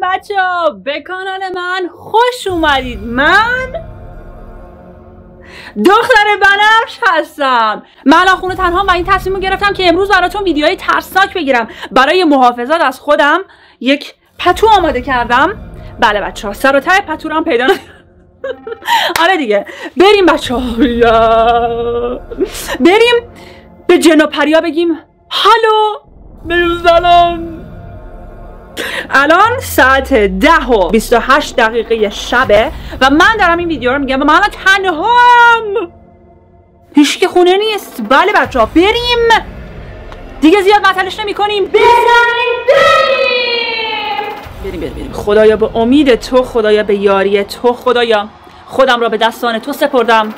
بچه‌ها به کانال من خوش اومدید. من دختر بنفش هستم. من الان خونه تنها و این تصمیم رو گرفتم که امروز براتون ویدیوهای ترسناک بگیرم. برای محافظت از خودم یک پتو آماده کردم. بله بچه‌ها، سر و ته پتو رو هم پیدا آره دیگه، بریم بچه‌ها، بریم به جن و پریا بگیم هالو، بریم سلام. الان ساعت 10:28 شبه و من دارم این ویدیو رو میگم و من تنهام، هیچ که خونه نیست. بله بچه ها، بریم دیگه، زیاد معطلش نمی کنیم، بریم. خدایا به امید تو، خدایا به یاری تو، خدایا خودم را به دستان تو سپردم،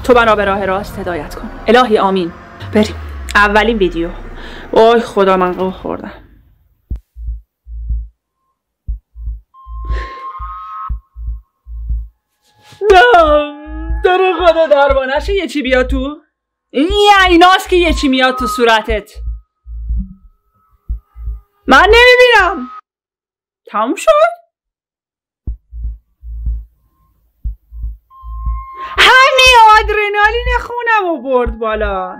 تو مرا به راه راست هدایت کن، الهی آمین. بریم اولین ویدیو. وای خدا، من قو خوردم. در خدا دربانش یه چی بیاد تو؟ این ایناست که یه چی میاد تو صورتت. من نمیبینم. تموم شد؟ همین آدرنالین خونم رو برد بالا.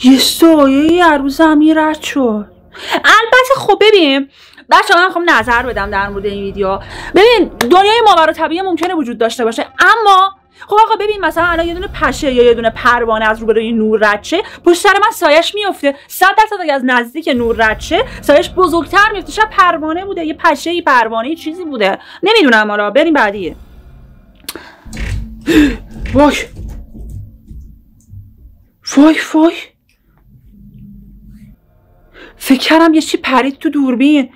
یه سایه هر روز زمین رد شد. البته خب ببین بچه ها، من خب نظر بدم در مورد این ویدیو. ببین دنیای ماوراءطبیعه ممکنه وجود داشته باشه، اما خب آقا ببین مثلا الان یه دونه پشه یا یه دونه پروانه از روبروی نور رد شه، پشت سر من سایش میفته. 100% اگه از نزدیک نور رد شه سایش بزرگتر میفته. شاید پروانه بوده، یه پشه، یه پروانه، یه چیزی بوده، نمیدونم. حالا بریم بعدی. وای فکر کردم یه چی پرید تو دوربین.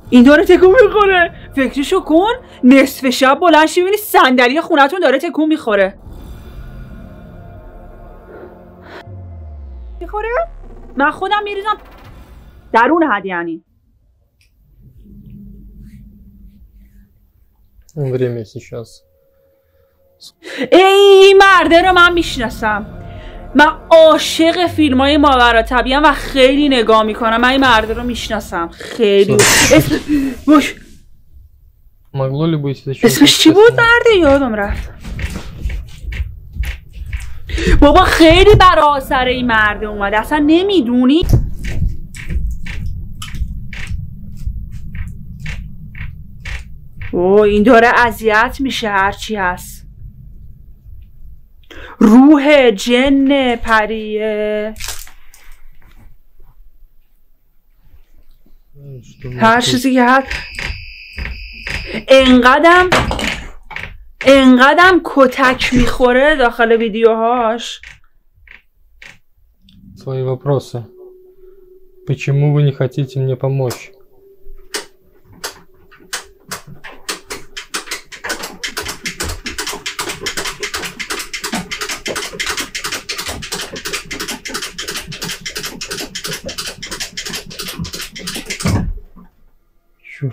این داره تکون میخوره. فکرشو کن نصف شب بلند شی ببینی صندلی خونتون داره تکون میخوره. من خودم میریزم درون حد. یعنی время сейчас. این مرده رو من میشناسم. من عاشق فیلم های ماوراءطبیعه و خیلی نگاه میکنم. من این مرده رو میشناسم خیلی. اسمش چی بود مرده؟ یادم رفت. بابا خیلی برا سر این مرده اومده، اصلا نمیدونی. این داره اذیت میشه هرچی هست. روح جن پریه، هر چیزی که هست. انقدم کتک میخوره داخل ویدیوهاش. Свои вопросы. Почему вы не хотите мне помочь?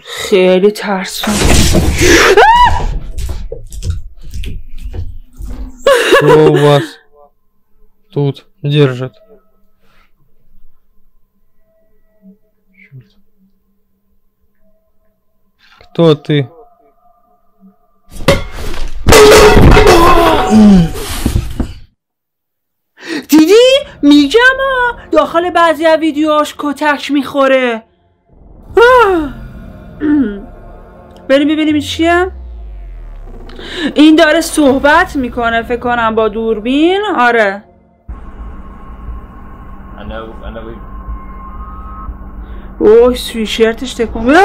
خیلی ترسون. Кто у вас тут держит? Кто ты? دیدی؟ میگم داخل بعضی از ویدیوهاش کتک میخوره. بریم ببینیم چیه. این داره صحبت میکنه فکر کنم با دوربین. آره اوه سویشرتش تکون.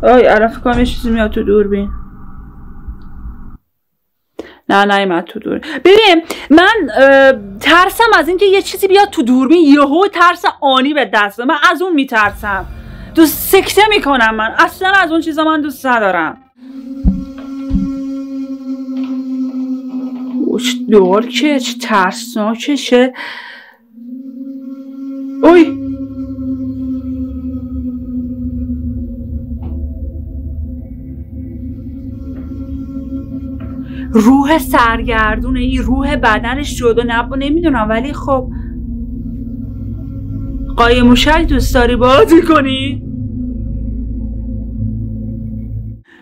الان فکر کنم یه چیزی میاد تو دوربین. نه ایمد تو دوربین. ببین من ترسم از اینکه یه چیزی بیاد تو دوربین، یهو ترس آنی به دست. من از اون میترسم، دوست سکته میکنم. من اصلا از اون چیزا من دوست ندارم. دور که چه ترسناکه. چه اوی روح سرگردونه، این روح بدنش جدا نمیدونم، ولی خب قایم موشک دوست داری بازی کنی؟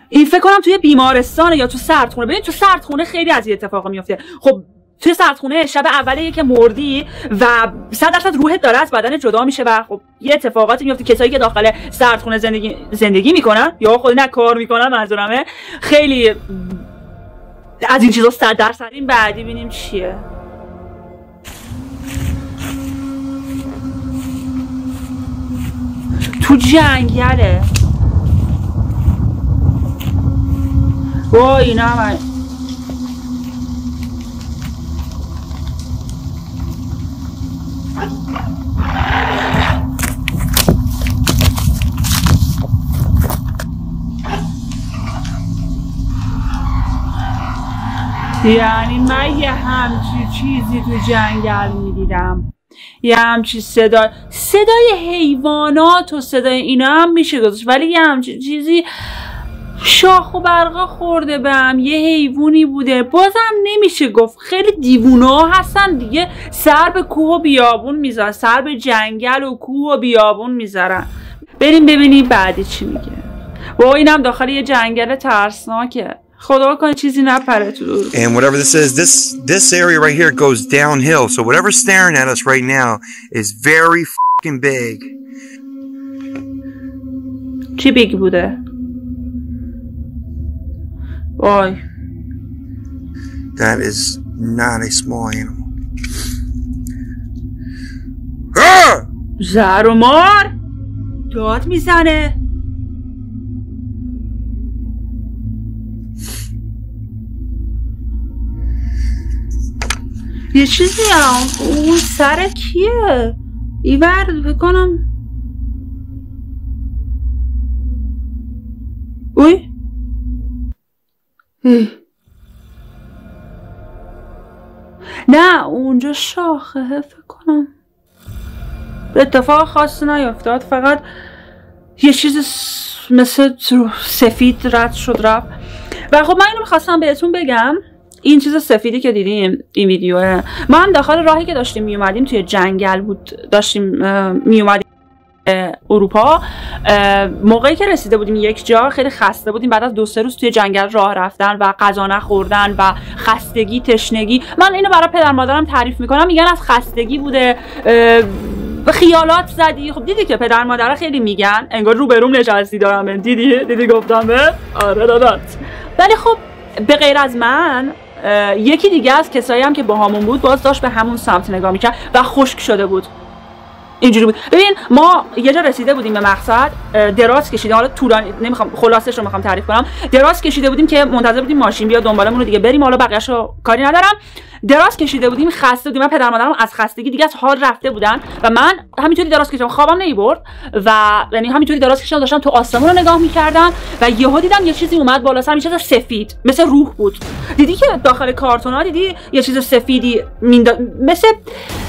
این فکر کنم توی بیمارستانه یا تو سردخونه. ببین تو سردخونه خیلی از این اتفاقا میفته. خب توی سردخونه شب اولیه که مردی و 100% روحت داره از بدن جدا میشه و خب یه اتفاقاتی میفته. کسایی که داخل سردخونه زندگی میکنن یا خود نه کار میکنن، منظورمه خیلی از این چیزا 100%. این بعدی ببینیم چیه. تو جنگله. وای اینا هم یعنی من یه همچی چیزی تو جنگل میدیدم، یه همچی صدای حیوانات و صدای اینا هم میشه گذاشت، ولی یه همچی چیزی شاخ و برقا خورده بهم، یه حیوانی بوده. بازم نمیشه گفت، خیلی دیوونا هستن دیگه، سر به کوه و بیابون میذارن، سر به جنگل و کوه و بیابون میذارن. بریم ببینیم بعدی چی میگه. با اینم داخل یه جنگل ترسناکه، خدا کنه چیزی نپره تو دور. And whatever this is, this area right here goes downhill. So whatever's staring at us right now is very fucking big. چی بیگ بوده؟ وای. That is not a small animal. Ah! زهر و مار داد میزنه. یه چیزی هم اون سر کیه؟ ایور بکنم. اوی نه اونجا شاخه فکر کنم. اتفاق خاصی نیفتاد، فقط یه چیز مثل سفید رد شد رفت. و خب من اینو میخواستم بهتون بگم، این چیز سفیدی که دیدیم این ویدیوه، ما هم داخل راهی که داشتیم میومدیم توی جنگل بود، داشتیم میومدیم اروپا. موقعی که رسیده بودیم یک جا خیلی خسته بودیم، بعد از 2-3 روز توی جنگل راه رفتن و غذا نخوردن و خستگی تشنگی. من اینو برای پدر مادرم تعریف میکنم، میگن از خستگی بوده، خیالات زدی. خب دیدی که پدر مادرها خیلی میگن، انگار روبروم نشستی دارم. دیدی گفتم به آره دادات. ولی خب به غیر از من یکی دیگه از کسایی هم که با همون بود باز داشت به همون سمت نگاه میکرد و خشک شده بود. اینجوری بود. ببین ما یه جا رسیده بودیم به مقصد، دراز کشیدیم، حالا طولانی نمیخوام خلاصش رو میخوام تعریف کنم. دراز کشیده بودیم که منتظر بودیم ماشین بیاد دنبالمون رو دیگه بریم، حالا بقیه‌شو کاری ندارم. دراز کشیده بودیم، خسته بودیم، من پدر مادرم از خستگی دیگه از حال رفته بودن و من همینطوری دراز کشیدم، خوابم نمیبرد و یعنی همینطوری دراز کشیدم، داشتم تو آسمون رو نگاه میکردم و یهو دیدم یه چیزی اومد بالا سرم، یه چیز سفید مثل روح بود. دیدی که داخل کارتونا دیدی یه چیز سفیدی مثل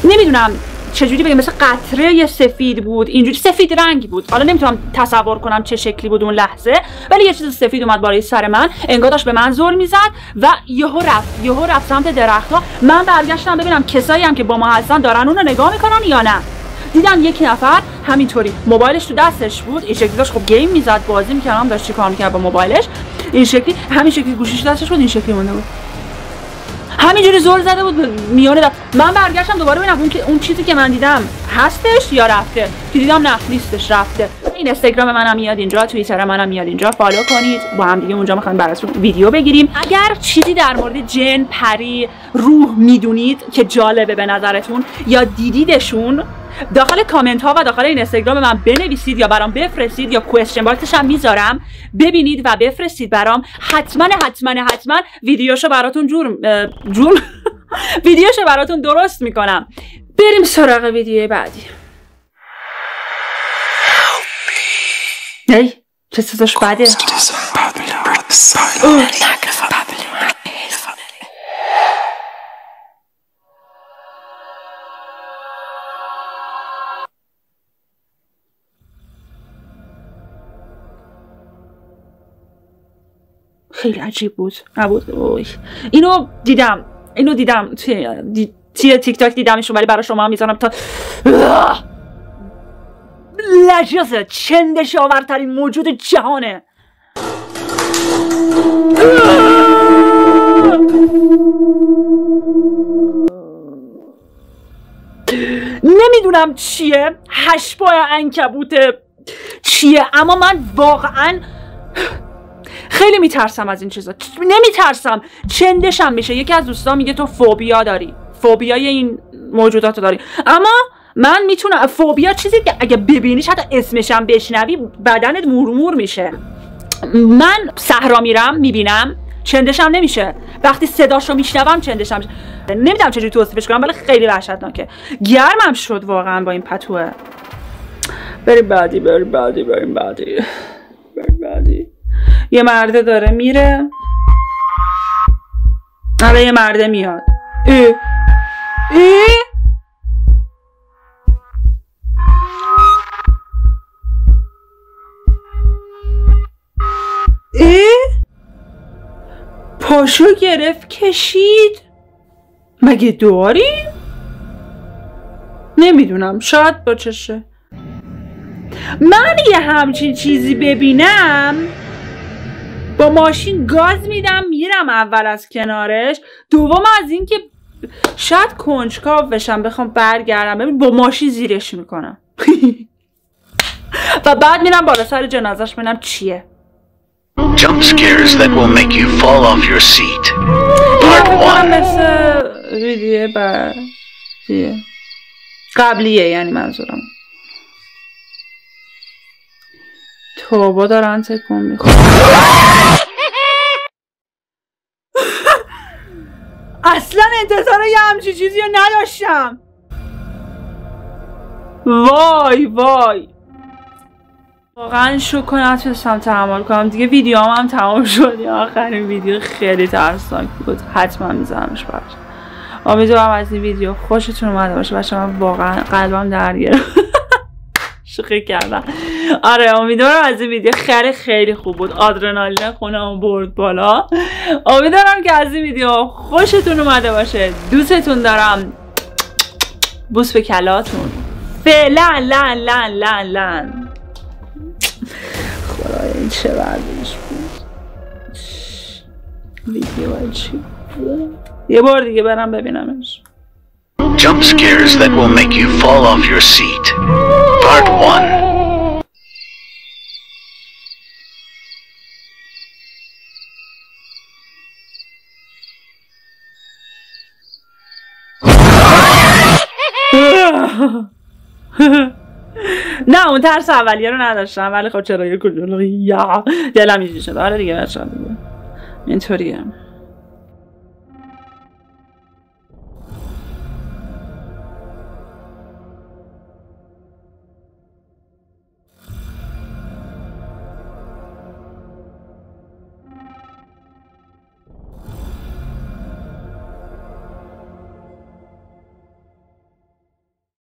نمیدونم چجوری بگم، مثل قطره سفید بود، اینجوری سفید رنگ بود. حالا نمیتونم تصور کنم چه شکلی بود اون لحظه، ولی یه چیز سفید اومد بالای سر من، انگار داشت به من زل میزد و یهو رفت سمت درخت‌ها. من برگشتم ببینم کسایی هم که با ما هستن دارن اون رو نگاه میکنن یا نه. دیدم یک نفر همینطوری موبایلش تو دستش بود، این شکلی داشت خب گیم میزد، بازی میکردم، داشت چیکار میکرد با موبایلش، این شکلی همین شکلی گوشیش دستش بود، این شکلی مونده بود، همینجوری زل زده بود میونه دست. من برگشتم دوباره ببینم اون چیزی که من دیدم هستش یا رفته، که دیدم نه نیستش، رفته. این اینستاگرام منم میاد اینجا، توییتر منم میاد اینجا، فالو کنید، با هم دیگه اونجا میخوایم براتون ویدیو بگیریم. اگر چیزی در مورد جن، پری، روح میدونید که جالبه به نظرتون یا دیدیدشون، داخل کامنت ها و داخل اینستاگرام من بنویسید یا برام بفرستید، یا کوئسچن باکسش هم میذارم، ببینید و بفرستید برام. حتما ویدیوشو براتون ویدیوشو براتون درست میکنم. بریم سراغ ویدیو بعدی. ای چه صداش بده. خیلی عجیب بود. نبود. اینو دیدم توی تیک تاک دیدمشون، ولی برای شما هم میذارم تا لجاز چندش آورترین موجود جهانه. نمیدونم چیه، هشت‌پای عنکبوته چیه، اما من واقعا خیلی میترسم از این چیزا. نمیترسم، چندشم میشه. یکی از دوستان میگه تو فوبیا داری، فوبیای این موجودات داری، اما من میتونم. فوبیا چیزی که اگه ببینیش حتی اسمشم بشنوی بدنت مورمور میشه. من صحرا میرم میبینم چندشم نمیشه، وقتی صداشو میشنوم چندشم میشه. نمیدونم چجوری توصیفش کنم، ولی خیلی وحشتناکه. گرمم شد واقعا با این پتوه. بریم بعدی. یه مرده داره میره. حالا یه مرده میاد. پاشو گرفت کشید. مگه داری؟ نمیدونم، شاید با چشه. من یه همچین چیزی ببینم با ماشین گاز میدم میرم اول از کنارش، دوم از این که شاید کنجکاو بشم بخوام برگردم ببین، با ماشین زیرش میکنم و بعد میرم بالا سر جنازش ببینم چیه. Jump scares that will make you fall off your seat. Part 1. مثل ویدیو قبلیه، یعنی منظورم. توبا دارن تکون میخورن. اصلا انتظار یه همچی چیزی رو نداشتم. وای واقعا شوکو نتونستم تحمل کنم دیگه. ویدیو هم تمام شد. آخرین ویدیو خیلی ترسناک بود، حتما میذارمش براش. امیدوارم از این ویدیو خوشتون اومده باشه. بچه من واقعا قلبم درگیره. شوخی کردم. آره امیدوارم از این ویدیو خیلی خوب بود. آدرنالین خونم برد بالا. امیدوارم که از این ویدیو خوشتون اومده باشه. دوستتون دارم. بوس به کلاتون. فعلا لن خدای این چه ورزش بود. ویدیو چی بود؟ یه بار دیگه برم ببینمش. Jump scares that will make you fall off your seat. Part 1. نه اون ترس اولیه رو نداشتم، ولی خب چرا یه کجا دلم اینجوری شد. آره دیگه بچه‌ها دیگه اینطوریه.